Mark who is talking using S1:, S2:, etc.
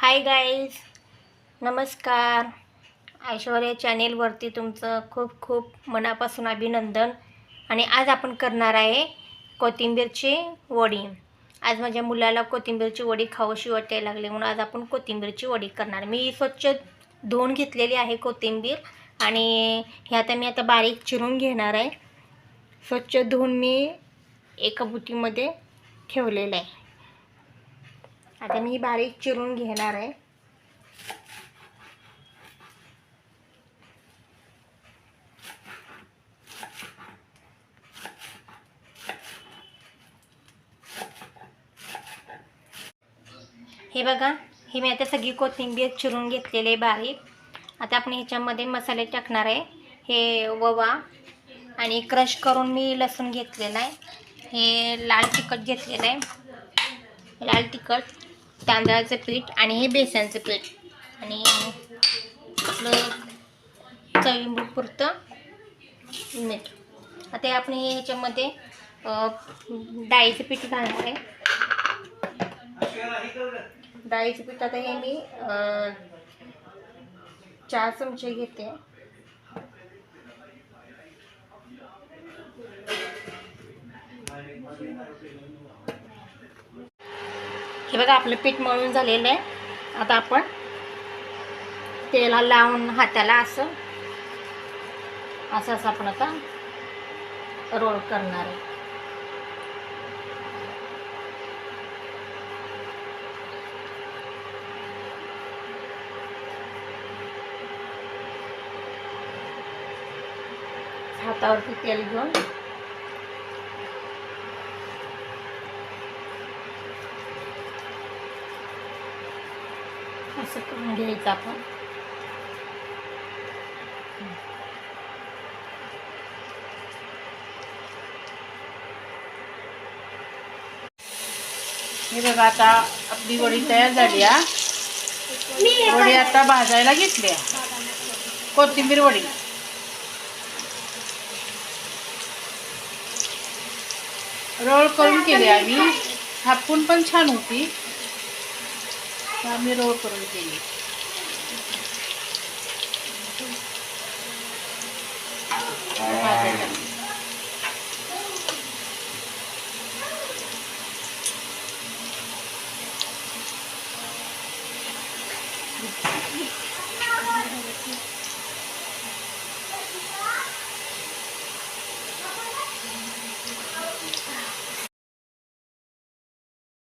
S1: Hi guys, नमस्कार. ऐश्वर्या चॅनेलवरती तुमचं खूप खूप मनापासून अभिनंदन. आणि आज आपण करणार आहे कोथिंबीरची वडी. आज माझ्या मुलाला कोथिंबीरची वडी खाऊशी वाटायला लागली म्हणून आज आपण कोथिंबीरची वडी करणार. मी स्वच्छ धुवून घेतलेली आहे कोथिंबीर आणि हे आता मी बारीक चिरून घेणार आहे. स्वच्छ धुवून मी एका बुटीमध्ये ठेवलेलं आहे. आता मी बारीक चिरून घेणार आहे. हे बघा, ही मी आता सगळी कोथिंबीर चिरून घेतलेली आहे बारीक. आता आपण ह्याच्यामध्ये मसाले टाकणार आहे. हे ओवा आणि क्रश करून मी लसूण घेतलेला आहे. हे लाल तिखट घेतलेलं आहे, लाल तिखट, तांदळाचं पीठ आणि हे बेसनचं पीठ आणि आपलं चवीपुरतं मीठ. आता आपण ह्याच्यामध्ये डाळीचं पीठ घालणार आहे. डाळीचं पीठ आता हे मी 4 चमचे घेते. हे बघा, आपलं पीठ मळून झालेलं आहे. आता आपण तेला लावून हाताला असं आपण आता रोल करणार आहे. हातावरती तेल घेऊन असं करून घ्यायचं आपण.
S2: हे बघा, आता आपली वडी तयार झाली आहे. वडी आता भाजायला घेतली आहे. कोथिंबीर वडी रोल करून केली आम्ही. थापून पण छान होती, आम्ही रोल करून केली.